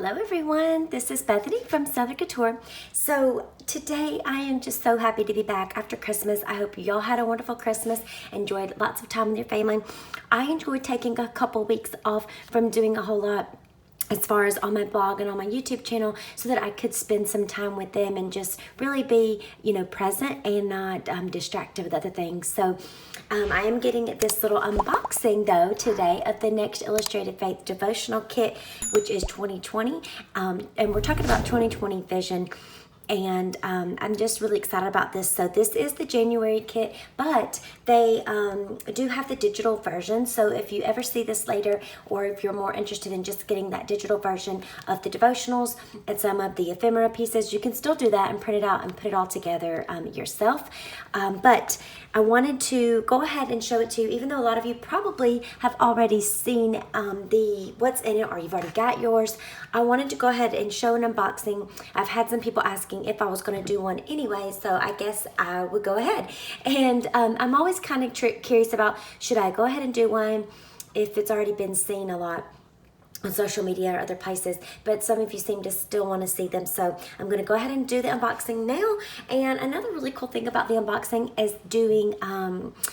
Hello everyone, this is Bethany from Southern Couture. So today I am just so happy to be back after Christmas. I hope y'all had a wonderful Christmas, enjoyed lots of time with your family. I enjoyed taking a couple weeks off from doing a whole lot as far as on my blog and on my YouTube channel so that I could spend some time with them and just really be, present and not distracted with other things. So I am getting this little unboxing though today of the Next Illustrated Faith Devotional Kit, which is 2020. And we're talking about 2020 vision. And I'm just really excited about this. So this is the January kit, but they do have the digital version. So if you ever see this later, or if you're more interested in just getting that digital version of the devotionals and some of the ephemera pieces, you can still do that and print it out and put it all together yourself. But I wanted to go ahead and show it to you, even though a lot of you probably have already seen the what's in it, or you've already got yours. I wanted to go ahead and show an unboxing. I've had some people asking if I was going to do one anyway, so I guess I would go ahead. And I'm always kind of curious about, should I go ahead and do one if it's already been seen a lot on social media or other places, but some of you seem to still want to see them, so I'm going to go ahead and do the unboxing now. And another really cool thing about the unboxing is doing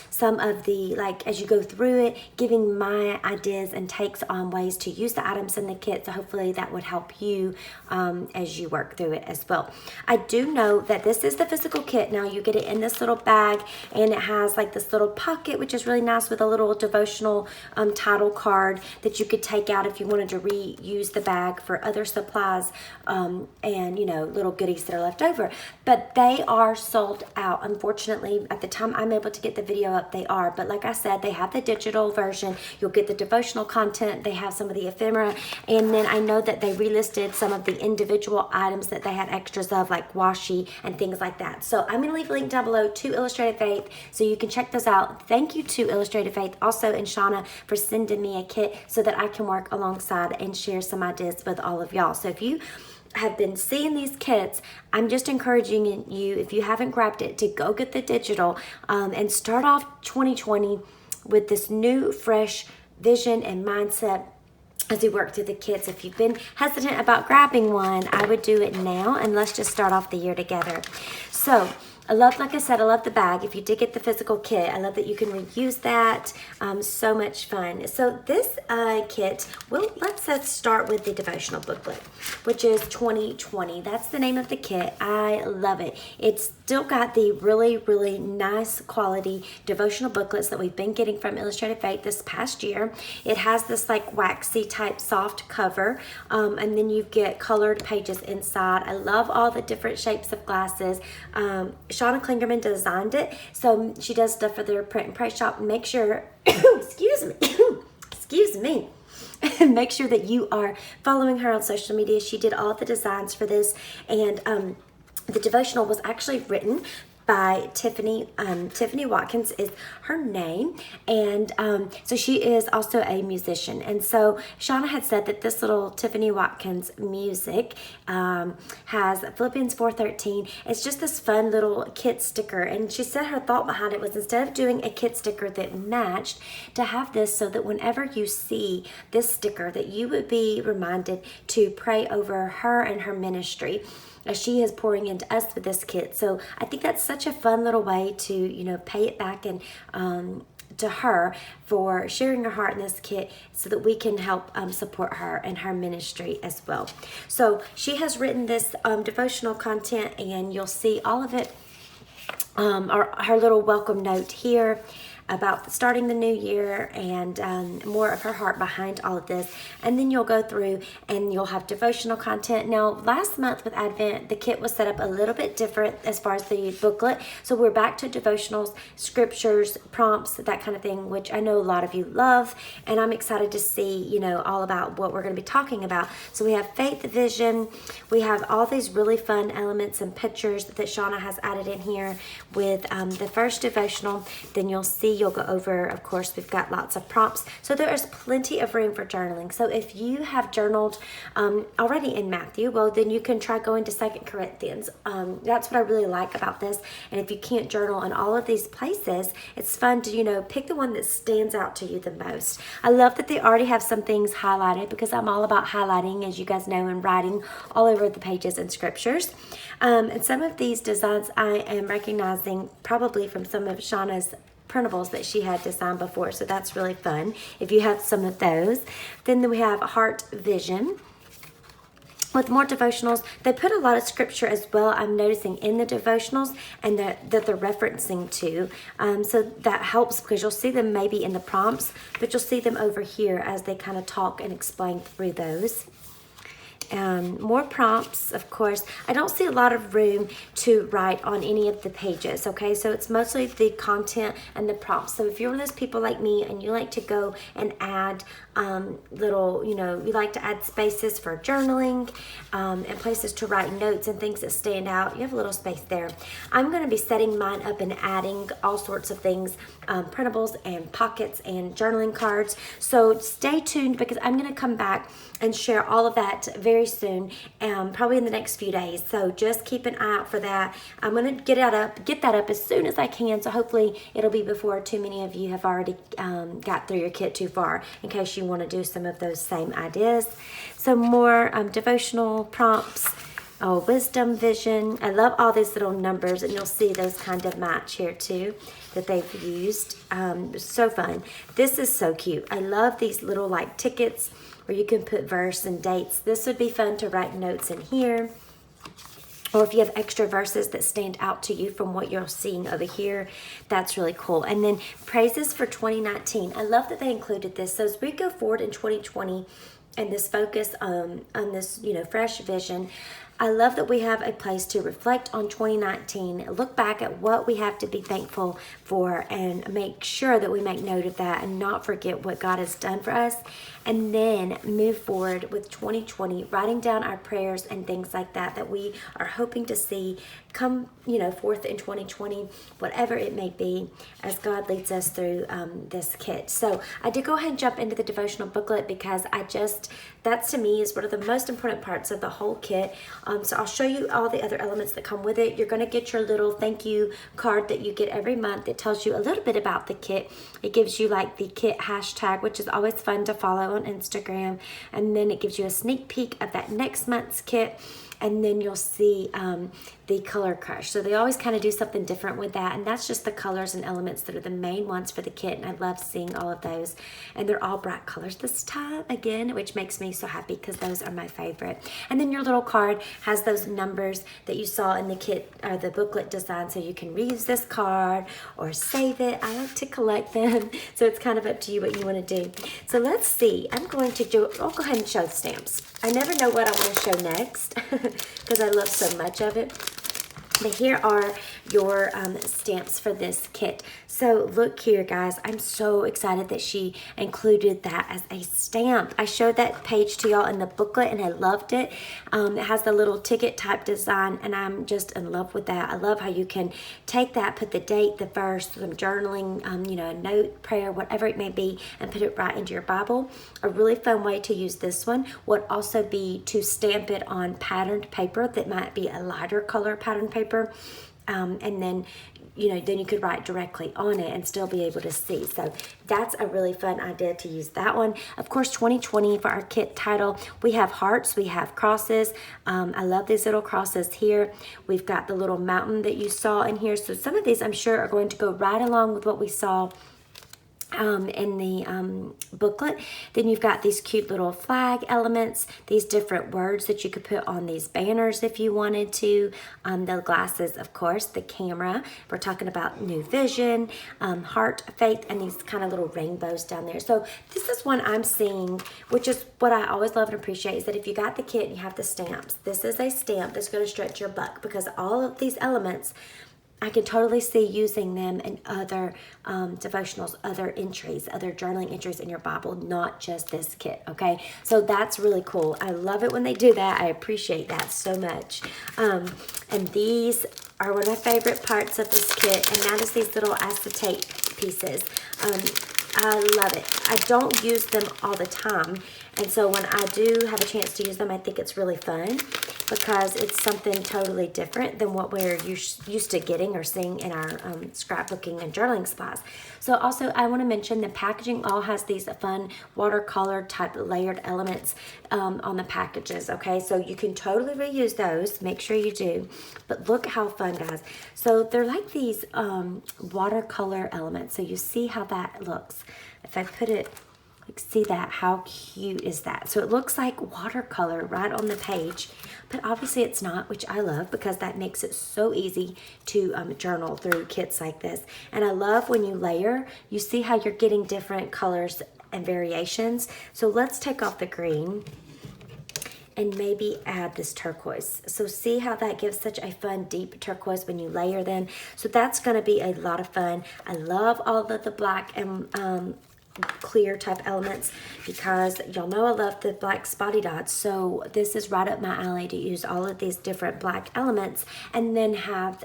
some of the, as you go through it, giving my ideas and takes on ways to use the items in the kit, so hopefully that would help you as you work through it as well. I do know that this is the physical kit. Now you get it in this little bag, and it has this little pocket, which is really nice, with a little devotional title card that you could take out if you wanted to reuse the bag for other supplies and little goodies that are left over. But they are sold out, unfortunately. At the time I'm able to get the video up, they are, but like I said, they have the digital version. You'll get the devotional content, they have some of the ephemera, and then I know that they relisted some of the individual items that they had extras of, like washi and things like that. So I'm going to leave a link down below to Illustrated Faith so you can check those out. Thank you to Illustrated Faith also, and Shauna, for sending me a kit so that I can work alongside and share some ideas with all of y'all. So if you have been seeing these kits, I'm just encouraging you, if you haven't grabbed it, to go get the digital and start off 2020 with this new, fresh vision and mindset as we work through the kits. If you've been hesitant about grabbing one, I would do it now, and let's just start off the year together. So like I said, I love the bag. If you did get the physical kit, I love that you can reuse that. So much fun. So this kit, let's start with the devotional booklet, which is 2020. That's the name of the kit. I love it. It's still got the really, really nice quality devotional booklets that we've been getting from Illustrated Faith this past year. It has this waxy type soft cover, and then you get colored pages inside. I love all the different shapes of glasses. Shauna Klingerman designed it, so she does stuff for their print and pray shop. Make sure, excuse me, make sure that you are following her on social media. She did all the designs for this, and the devotional was actually written by Tiffany. Tiffany Watkins is her name, and so she is also a musician. And so Shauna had said that this little Tiffany Watkins music has Philippians 4:13. It's just this fun little kit sticker, and she said her thought behind it was, instead of doing a kit sticker that matched, to have this so that whenever you see this sticker, that you would be reminded to pray over her and her ministry as she is pouring into us with this kit. So I think that's such a fun little way to, pay it back and to her for sharing her heart in this kit, so that we can help support her and her ministry as well. So she has written this devotional content, and you'll see all of it, or her little welcome note here about starting the new year, and more of her heart behind all of this. And then you'll go through and you'll have devotional content. Now, last month with Advent, the kit was set up a little bit different as far as the booklet. So we're back to devotionals, scriptures, prompts, that kind of thing, which I know a lot of you love. And I'm excited to see, all about what we're going to be talking about. So we have faith, vision. We have all these really fun elements and pictures that Shauna has added in here with the first devotional. Then you'll see you'll go over, of course, we've got lots of prompts. So there is plenty of room for journaling. So if you have journaled already in Matthew, well, then you can try going to 2 Corinthians. That's what I really like about this. And if you can't journal in all of these places, it's fun to, pick the one that stands out to you the most. I love that they already have some things highlighted because I'm all about highlighting, as you guys know, and writing all over the pages in scriptures. And some of these designs I am recognizing probably from some of Shauna's printables that she had designed before. So that's really fun if you have some of those. Then we have Heart Vision. With more devotionals, they put a lot of scripture as well, I'm noticing, in the devotionals, and that they're referencing to. So that helps because you'll see them maybe in the prompts, but you'll see them over here as they kind of talk and explain through those. More prompts, of course. I don't see a lot of room to write on any of the pages, okay? So it's mostly the content and the prompts. So if you're one of those people like me and you like to go and add little, you like to add spaces for journaling and places to write notes and things that stand out, you have a little space there. I'm going to be setting mine up and adding all sorts of things, printables and pockets and journaling cards. So stay tuned because I'm going to come back and share all of that very soon, probably in the next few days. So just keep an eye out for that. I'm going to get that up as soon as I can. So hopefully it'll be before too many of you have already got through your kit too far, in case you want to do some of those same ideas. So more devotional prompts. Oh, wisdom, vision. I love all these little numbers, and you'll see those kind of match here too that they've used. So fun. This is so cute. I love these little like tickets where you can put verse and dates. This would be fun to write notes in here. Or if you have extra verses that stand out to you from what you're seeing over here, that's really cool. And then praises for 2019. I love that they included this. So as we go forward in 2020 and this focus on this, fresh vision, I love that we have a place to reflect on 2019, look back at what we have to be thankful for, and make sure that we make note of that and not forget what God has done for us, and then move forward with 2020, writing down our prayers and things like that we are hoping to see come, forth in 2020, whatever it may be, as God leads us through this kit. So I did go ahead and jump into the devotional booklet because that to me is one of the most important parts of the whole kit. So I'll show you all the other elements that come with it. You're going to get your little thank you card that you get every month. It tells you a little bit about the kit. It gives you like the kit hashtag, which is always fun to follow on Instagram. And then it gives you a sneak peek of that next month's kit. And then you'll see the color crush. So they always kind of do something different with that. And that's just the colors and elements that are the main ones for the kit. And I love seeing all of those. And they're all bright colors this time again, which makes me so happy because those are my favorite. And then your little card has those numbers that you saw in the kit or the booklet design. So you can reuse this card or save it. I like to collect them. So it's kind of up to you what you want to do. So let's see. I'll go ahead and show the stamps. I never know what I want to show next because I love so much of it. But here are your stamps for this kit. So look here, guys. I'm so excited that she included that as a stamp. I showed that page to y'all in the booklet and I loved it. It has the little ticket type design and I'm just in love with that. I love how you can take that, put the date, the verse, some journaling, a note, prayer, whatever it may be, and put it right into your Bible. A really fun way to use this one would also be to stamp it on patterned paper that might be a lighter color patterned paper. And then you could write directly on it and still be able to see. So that's a really fun idea to use that one. Of course, 2020 for our kit title, we have hearts, we have crosses. I love these little crosses here. We've got the little mountain that you saw in here. So some of these I'm sure are going to go right along with what we saw in the booklet. Then you've got these cute little flag elements, these different words that you could put on these banners if you wanted to, the glasses, of course, the camera. We're talking about new vision, heart, faith, and these kind of little rainbows down there. So this is one I'm seeing, which is what I always love and appreciate, is that if you got the kit and you have the stamps, this is a stamp that's going to stretch your buck because all of these elements I can totally see using them in other devotionals, other entries, other journaling entries in your Bible, not just this kit, okay? So that's really cool. I love it when they do that. I appreciate that so much. And these are one of my favorite parts of this kit, and that is these little acetate pieces. I love it. I don't use them all the time, and so when I do have a chance to use them, I think it's really fun because it's something totally different than what we're used to getting or seeing in our scrapbooking and journaling supplies. So also I want to mention the packaging all has these fun watercolor type layered elements on the packages, okay? So you can totally reuse those. Make sure you do. But look how fun, guys. So they're like these watercolor elements. So you see how that looks. If I put it, like, see that? How cute is that? So it looks like watercolor right on the page, but obviously it's not, which I love because that makes it so easy to journal through kits like this. And I love when you layer, you see how you're getting different colors and variations. So let's take off the green and maybe add this turquoise. So see how that gives such a fun deep turquoise when you layer them. So that's gonna be a lot of fun. I love all of the black and clear type elements because y'all know I love the black spotty dots. So this is right up my alley to use all of these different black elements and then have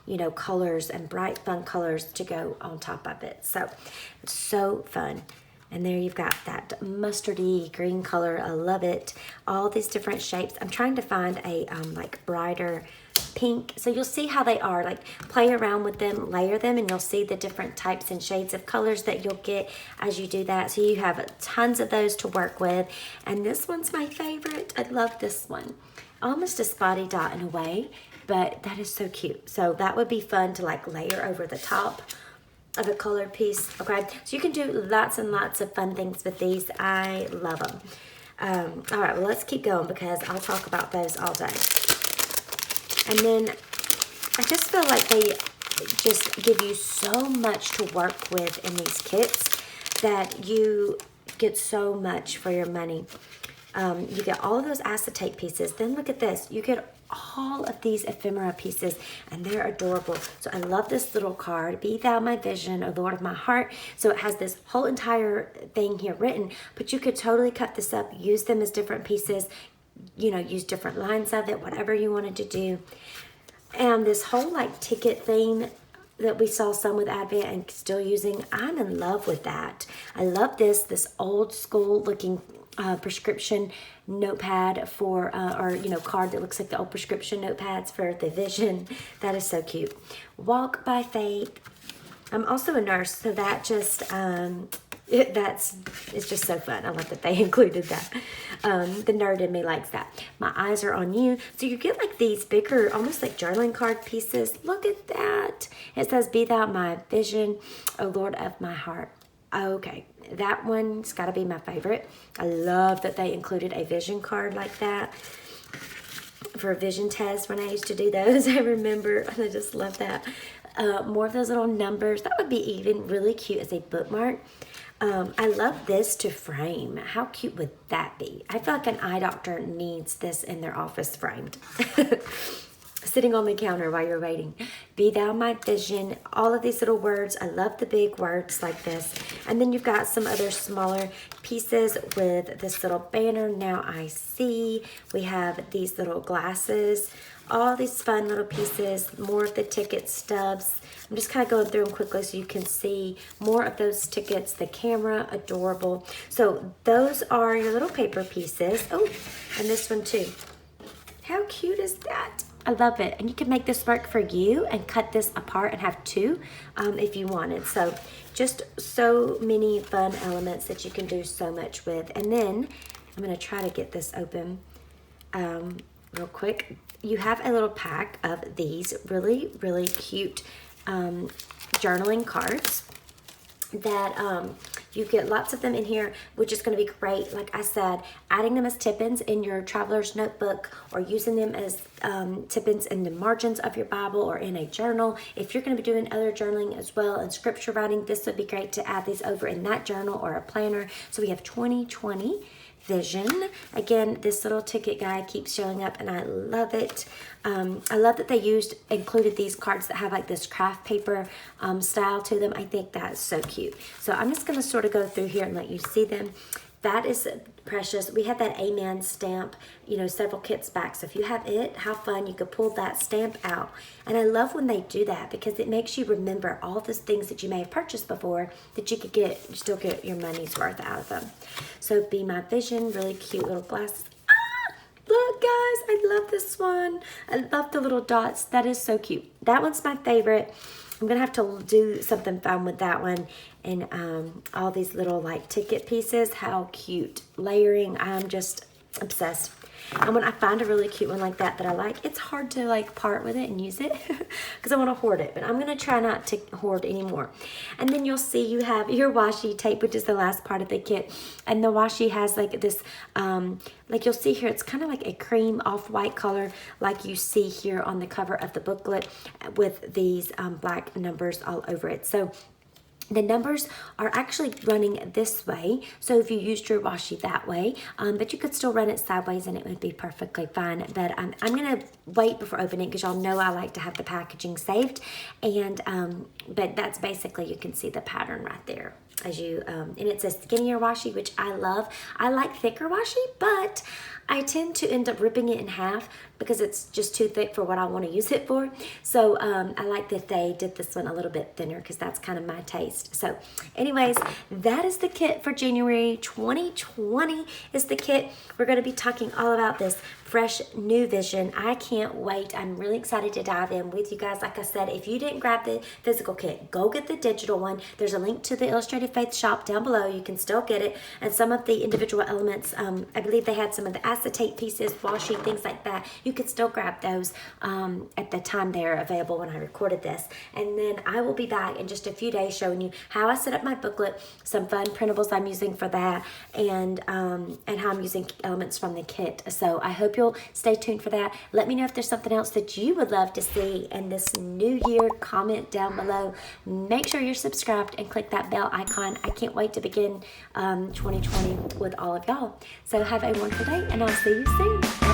you know, colors and bright fun colors to go on top of it. So it's so fun. And there you've got that mustardy green color. I love it. All these different shapes. I'm trying to find a like brighter pink. So you'll see how they are. Like, play around with them, layer them, and you'll see the different types and shades of colors that you'll get as you do that. So you have tons of those to work with. And this one's my favorite. I love this one. Almost a spotty dot in a way, but that is so cute. So that would be fun to like layer over the top of a colored piece. Okay, so you can do lots and lots of fun things with these. I love them. All right, well, let's keep going because I'll talk about those all day. And then I just feel like they just give you so much to work with in these kits that you get so much for your money. You get all of those acetate pieces. Then look at this. You get all of these ephemera pieces, and they're adorable. So I love this little card, Be Thou My Vision, O Lord of my heart. So it has this whole entire thing here written, but you could totally cut this up, use them as different pieces, you know, use different lines of it, whatever you wanted to do. And this whole like ticket thing that we saw some with Advent and still using, I'm in love with that. I love this old school looking prescription notepad for, or, you know, card that looks like the old prescription notepads for the vision. That is so cute. Walk by faith. I'm also a nurse, so that just, it's just so fun. I love that they included that. The nerd in me likes that. My eyes are on you. So you get like these bigger, almost like journaling card pieces. Look at that. It says, Be Thou My Vision, O Lord of my heart. Okay, that one's got to be my favorite. I love that they included a vision card like that for a vision test when I used to do those. I remember, and I just love that. More of those little numbers. That would be even really cute as a bookmark. I love this to frame. How cute would that be? I feel like an eye doctor needs this in their office framed. Sitting on the counter while you're waiting. Be Thou My Vision. All of these little words. I love the big words like this. And then you've got some other smaller pieces with this little banner. Now I see. We have these little glasses. All these fun little pieces. More of the ticket stubs. I'm just kind of going through them quickly so you can see more of those tickets. The camera, adorable. So those are your little paper pieces. Oh, and this one too. How cute is that? I love it. And you can make this work for you and cut this apart and have two if you wanted. So just so many fun elements that you can do so much with. And then I'm going to try to get this open real quick. You have a little pack of these really, really cute journaling cards that you get lots of them in here, which is going to be great. Like I said, adding them as tip-ins in your traveler's notebook or using them as tip-ins in the margins of your Bible or in a journal. If you're going to be doing other journaling as well and scripture writing, this would be great to add these over in that journal or a planner. So we have 2020 Vision. Again, this little ticket guide keeps showing up and I love it. I love that they included these cards that have like this craft paper style to them. I think that's so cute. So I'm just going to sort of go through here and let you see them. that is precious. We had that Amen stamp, several kits back. So if you have it, have fun. You could pull that stamp out. And I love when they do that because it makes you remember all those things that you may have purchased before that you could still get your money's worth out of them. So Be My Vision, really cute little glasses. Look, guys, I love this one. I love the little dots. That is so cute. That one's my favorite. I'm going to have to do something fun with that one. And all these little like ticket pieces. How cute. Layering. I'm just obsessed. And when I find a really cute one like that I like, it's hard to like part with it and use it because I want to hoard it. But I'm going to try not to hoard anymore. And then you'll see you have your washi tape, which is the last part of the kit. And the washi has like this, like you'll see here, it's kind of like a cream off-white color like you see here on the cover of the booklet with these black numbers all over it. So the numbers are actually running this way, so if you used your washi that way, but you could still run it sideways and it would be perfectly fine. But I'm going to wait before opening because y'all know I like to have the packaging saved. And but that's basically, you can see the pattern right there. As you, and it's a skinnier washi, which I love. I like thicker washi, but I tend to end up ripping it in half because it's just too thick for what I want to use it for. So I like that they did this one a little bit thinner because that's kind of my taste. So anyways, that is the kit for January 2020 is the kit. We're going to be talking all about this fresh new vision. I can't wait. I'm really excited to dive in with you guys. Like I said, if you didn't grab the physical kit, go get the digital one. There's a link to the Illustrated Faith shop down below. You can still get it. And some of the individual elements, I believe they had some of the acetate pieces, washi, things like that. You could still grab those at the time they're available when I recorded this. And then I will be back in just a few days showing you how I set up my booklet, some fun printables I'm using for that, and how I'm using elements from the kit. So I hope you'll stay tuned for that. Let me know if there's something else that you would love to see in this new year. Comment down below. Make sure you're subscribed and click that bell icon. I can't wait to begin 2020 with all of y'all. So have a wonderful day, and I'll see you soon.